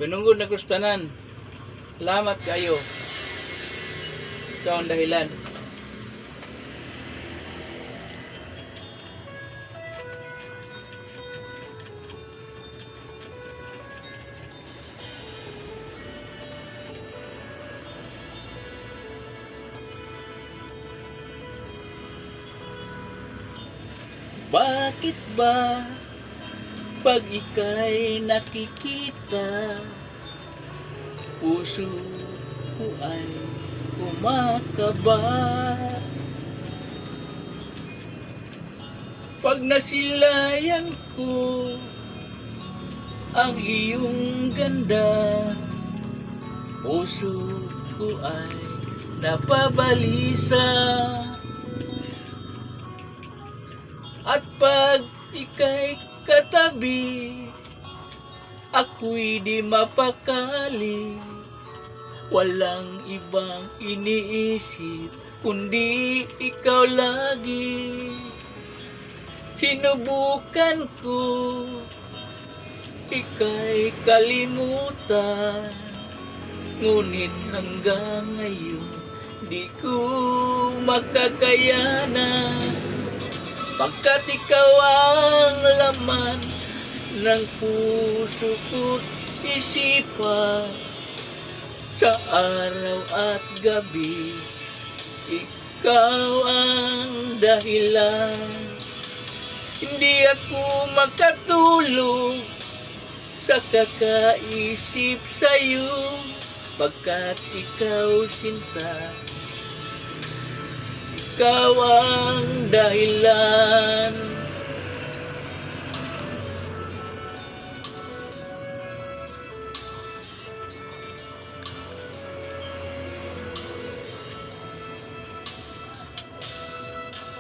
Pinunggod na kustanan. Salamat kayo. Ikaw ang dahilan. Bakit ba pag ika'y nakikita, puso ko ay kumakaba? Pag nasilayan ko ang iyong ganda, puso ko ay napabalisa. At pag ika'y katabi, ako'y di mapakali. Walang ibang iniisip, kundi ikaw lagi. Sinubukan ko, ika'y kalimutan. Ngunit hanggang ngayon, di ko makakayanan. Pagkat ikaw ang laman ng puso ko't isipan, sa araw at gabi, ikaw ang dahilan. Hindi ako makatulog sa kakaisip sa'yo, pagkat ikaw sinta. Ikaw ang dahilan.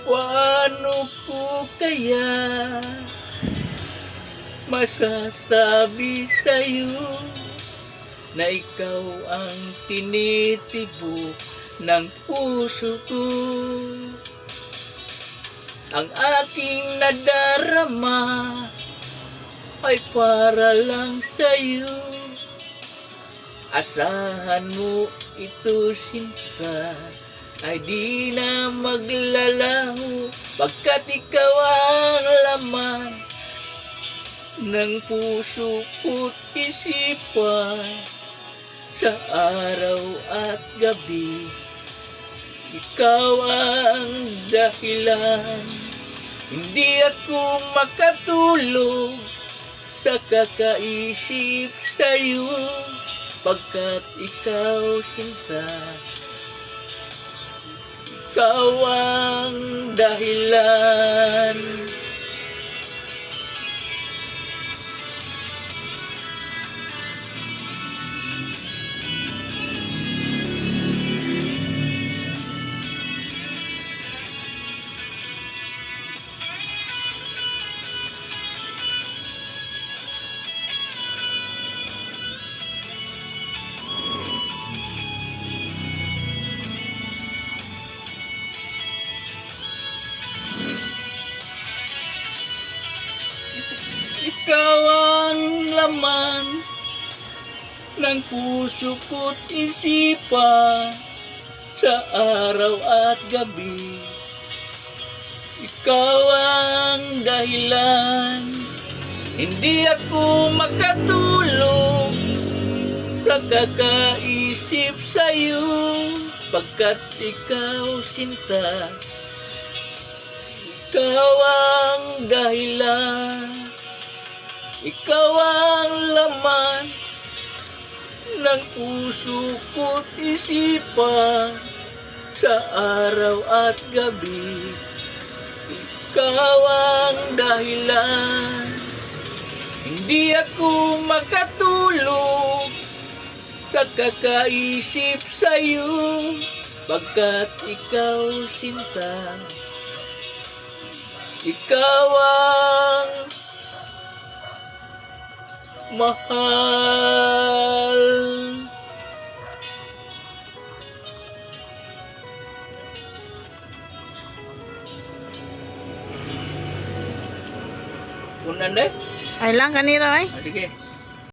Paano ko kaya masasabi sa'yo na ikaw ang tinitibok ng puso ko? Ang aking nadarama ay para lang sa'yo. Asahan mo ito, sinta, ay di na maglalaho, pagkat ikaw ang laman ng puso ko't isipan, sa araw at gabi. Ikaw ang dahilan. Hindi ako makatulog sa kakaisip sa'yo, pagkat ikaw sinta. Ikaw ang dahilan. Ikaw ang laman ng puso ko't isipan, sa araw at gabi. Ikaw ang dahilan. Hindi ako makatulog sa kakaisip sa'yo, pagkat ikaw sinta. Ikaw ang dahilan. Ikaw ang laman ng puso ko't isipan, sa araw at gabi. Ikaw ang dahilan. Hindi ako makatulog sa kakaisip sa'yo, pagkat ikaw sinta. Ikaw ang mahal. Unan deh. Ay lang kanira ay. Sige.